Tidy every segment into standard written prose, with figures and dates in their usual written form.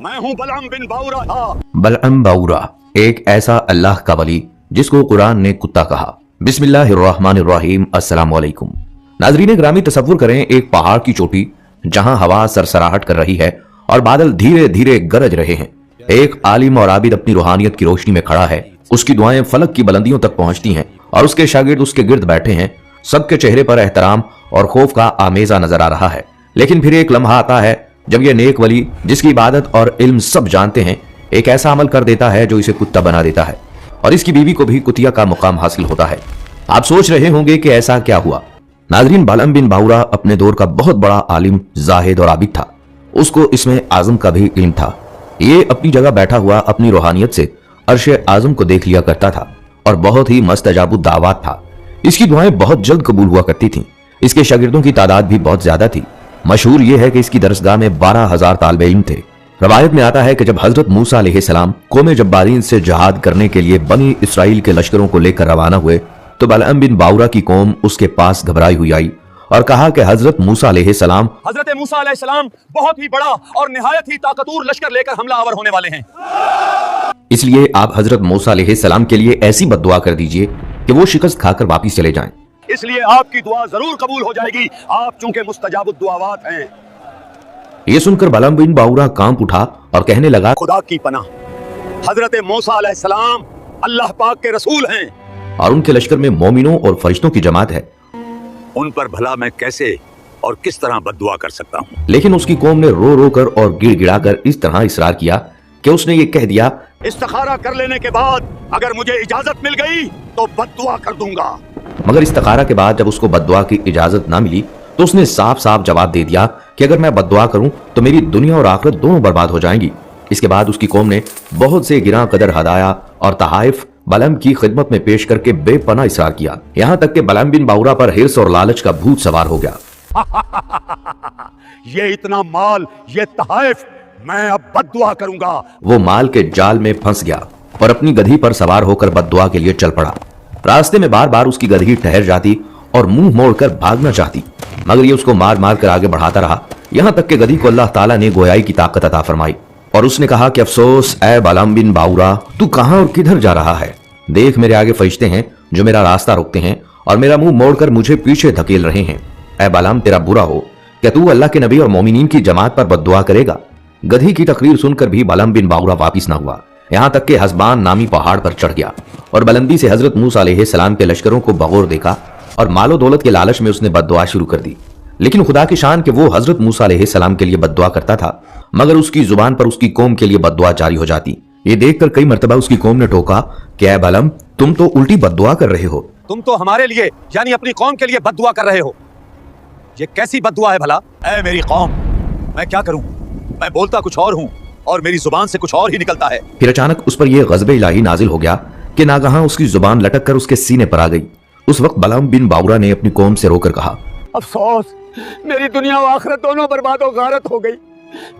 मैं हूँ बलअम बिन बाउरा था। बलअम बाउरा एक ऐसा अल्लाह का वली जिसको कुरान ने कुत्ता कहा। बिस्मिल्लाहिर्रहमानिर्रहीम। अस्सलाम वालेकुम। नाज़रीन ग्रामी, तसव्वुर करें एक पहाड़ की चोटी जहां हवा सरसराहट कर रही है और बादल धीरे धीरे गरज रहे हैं। एक आलिम और आबिद अपनी रूहानियत की रोशनी में खड़ा है। उसकी दुआएं फलक की बुलंदियों तक पहुंचती हैं और उसके शागिर्द उसके गिर्द बैठे हैं। सबके चेहरे पर एहतराम और खौफ का आमेजा नजर आ रहा है। लेकिन फिर एक लम्हा आता है जब यह नेक वली, जिसकी इबादत और इल्म सब जानते हैं, एक ऐसा अमल कर देता है जो इसे कुत्ता बना देता है और इसकी बीवी को भी कुतिया का मुकाम हासिल होता है। आप सोच रहे होंगे कि ऐसा क्या हुआ। नाज़रीन, बलअम बिन बाउरा अपने दौर का बहुत बड़ा आलिम, जाहिद और आबिद था। उसको इसमें आजम का भी इल्म था। ये अपनी जगह बैठा हुआ अपनी रूहानियत से अर्शे आजम को देख लिया करता था और बहुत ही मुस्तजाबु दावत था। इसकी दुआएं बहुत जल्द कबूल हुआ करती थीं। इसके शागिर्दों की तादाद भी बहुत ज्यादा थी। मशहूर यह है कि इसकी दरसगाह में 12,000 तालिब इल्म थे। रवायत में आता है कि जब हजरत मूसा अलैहिस्सलाम कौम जब्बारीन से जहाद करने के लिए बनी इसराइल के लश्करों को लेकर रवाना हुए तो बलअम बिन बाउरा की कौम उसके पास घबराई हुई आई और कहा कि हजरत मूसा अलैहिस्सलाम बहुत ही बड़ा और निहायत ही ताकतवर लश्कर लेकर हमला आवर होने वाले हैं। इसलिए आप हजरत मूसा अलैहिस्सलाम के लिए ऐसी बद्दुआ कर दीजिए कि वो शिकस्त खाकर वापिस चले जाएं। इसलिए आपकी दुआ जरूर कबूल हो जाएगी। आप चूंकि मुस्तजाबुद दुआवात हैं। ये सुनकर बलअम बिन बाउरा कांप उठा और कहने लगा, खुदा की पनाह, हजरत मूसा अलैहिस्सलाम अल्लाह पाक के रसूल हैं और उनके लश्कर में मोमिनों और फरिश्तों की जमात है। उन पर भला मैं कैसे और किस तरह बद्दुआ कर सकता हूँ। लेकिन उसकी कौम ने रो रो कर और गिड़गिड़ा कर इस तरह इसरार किया कि उसने ये कह दिया, इस्तिखारा कर लेने के बाद अगर मुझे इजाजत मिल गई तो बद्दुआ कर दूंगा। मगर इस्तिखारा के बाद जब उसको बद्दुआ की इजाजत ना मिली तो उसने साफ साफ जवाब दे दिया कि अगर मैं बद्दुआ करूं तो मेरी दुनिया और आखिरत दोनों बर्बाद हो जाएंगी। इसके बाद उसकी कौम ने बहुत से गिरा कदर हदाया और तहाइफ बलअम की खिदमत में पेश करके बेपनाह इसरार किया। यहाँ तक कि बलअम बिन बाउरा पर हिर्स और लालच का भूत सवार हो गया। ये इतना माल, ये तहाइफ, मैं अब बद्दुआ करूंगा। वो माल के जाल में फंस गया और अपनी गधी पर सवार होकर बद्दुआ के लिए चल पड़ा। रास्ते में बार बार उसकी गधी ठहर जाती और मुंह मोड़कर भागना चाहती, मगर ये उसको मार मार कर आगे बढ़ाता रहा। यहाँ तक कि गधी को अल्लाह ताला ने गोयाई की ताकत अता फरमाई और उसने कहा कि अफसोस ए बलअम बिन बाउरा, तू कहां और किधर जा रहा है। देख, मेरे आगे फरिश्ते हैं जो मेरा रास्ता रोकते हैं और मेरा मुंह मोड़कर मुझे पीछे धकेल रहे हैं। ए बलअम, तेरा बुरा हो क्या तू अल्लाह के नबी और मोमिनीन की जमात पर बद्दुआ करेगा। गधी की तकरीर सुनकर भी बलअम बिन बाउरा वापिस न हुआ। यहाँ तक कि हसबान नामी पहाड़ पर चढ़ गया और बुलंदी से हजरत मूसा अलैहिस्सलाम के लश्करों को बगौर देखा और मालो दौलत के लालच में उसने बद्दुआ शुरू कर दी। लेकिन खुदा की शान कि वो हजरत मूसा अलैहिस्सलाम के लिए बद्दुआ करता था, मगर उसकी जुबान पर उसकी कौम के लिए बद्दुआ जारी हो जाती। ये देखकर कई मर्तबा उसकी कौम ने टोका कि ऐ बलअम, तुम तो उल्टी बद्दुआ कर रहे हो। तुम तो हमारे लिए यानी अपनी कौम के लिए बद्दुआ कर रहे हो। ये कैसी बद्दुआ है भला। ऐ मेरी कौम, मैं क्या करूं, मैं बोलता कुछ और हूं और मेरी जुबान से कुछ और ही निकलता है। फिर अचानक उस पर यह गज़ब इलाही नाजिल हो गया कि नागहां उसकी जुबान लटक कर उसके सीने पर आ गई। उस वक्त बलअम बिन बाउरा ने अपनी कौम से रोकर कहा, अफसोस, मेरी दुनिया और आखिरत दोनों बर्बाद और गारत हो गई।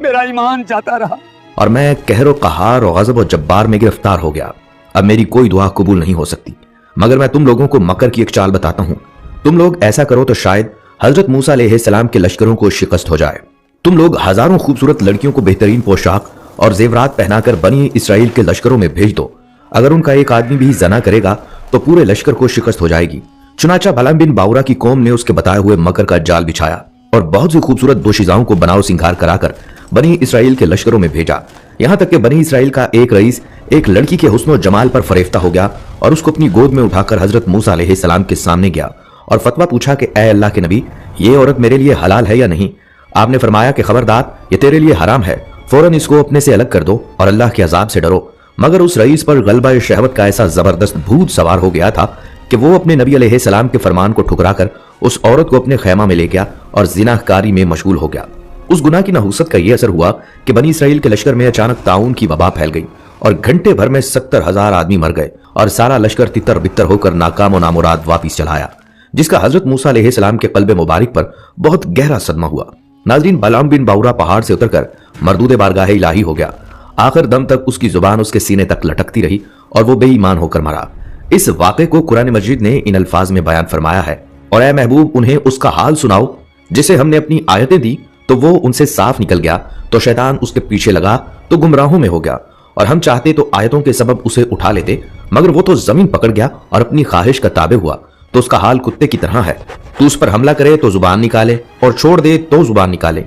मेरा ईमान जाता रहा और मैं कहरो कहार और गज़ब और जब्बार में गिरफ्तार हो गया। अब मेरी कोई दुआ कबूल नहीं हो सकती। मगर मैं तुम लोगों को मकर की एक चाल बताता हूँ। तुम लोग ऐसा करो तो शायद हजरत मूसा अलैहिस्सलाम के लश्करों को शिकस्त हो जाए। तुम लोग हजारों खूबसूरत लड़कियों को बेहतरीन पोशाक और जेवरात पहनाकर बनी इसराइल के लश्करों में भेज दो। अगर उनका एक आदमी भी जना करेगा तो पूरे लश्कर को शिकस्त हो जाएगी। चुनाचा बलअम बिन बाउरा की कौम ने उसके बताए हुए मकर का जाल बिछाया और बहुत सी खूबसूरत दोशीजाओं को बनाओ सिंगार कराकर बनी इसराइल के लश्करों में भेजा। यहाँ तक कि बनी इसराइल का एक रईस एक लड़की के हुस्न और जमाल पर फरेफ्ता हो गया और उसको अपनी गोद में उठाकर हजरत मूसा अलैहिस्सलाम के सामने गया और फतवा पूछा कि ऐ अल्लाह के नबी, ये औरत मेरे लिए हलाल है या नहीं। आपने फरमाया कि खबरदार, ये तेरे लिए हराम है, फौरन इसको अपने से अलग कर दो और अल्लाह के अजाब से डरो। मगर उस रईस पर गलबा शहवत का ऐसा जबरदस्त भूत सवार हो गया था कि वो अपने नबी अलैहिस्सलाम के फरमान को ठुकराकर उस औरत को अपने खैमा में ले गया और जिनाहकारी में मशगूल हो गया। उस गुनाह की नहुसत का यह असर हुआ कि बनी इसराइल के लश्कर में अचानक ताउन की वबा फैल गई और घंटे भर में 70,000 आदमी मर गए और सारा लश्कर तितर बितर होकर नाकाम और नामुराद वापिस चला आया, जिसका हजरत मूसा अलैहिस्सलाम के कल्बे मुबारक पर बहुत गहरा सदमा हुआ। नाज़रीन, बलअम बिन बाउरा पहाड़ से उतरकर मरदूद बारगाह इलाही हो गया। आखिर दम तक उसकी जुबान उसके सीने तक लटकती रही और वो बेईमान होकर मरा। इस वाक़े को कुरान मजीद ने इन अल्फाज में बयान फरमाया है, और ए महबूब, उन्हें उसका हाल सुनाओ जिसे हमने अपनी आयतें दी तो वो उनसे साफ निकल गया तो शैतान उसके पीछे लगा तो गुमराहों में हो गया, और हम चाहते तो आयतों के सबब उसे उठा लेते, मगर वो तो जमीन पकड़ गया और अपनी ख्वाहिश का ताबे हुआ, तो उसका हाल कुत्ते की तरह है। तू उस पर हमला करे तो जुबान निकाले और छोड़ दे तो जुबान निकाले।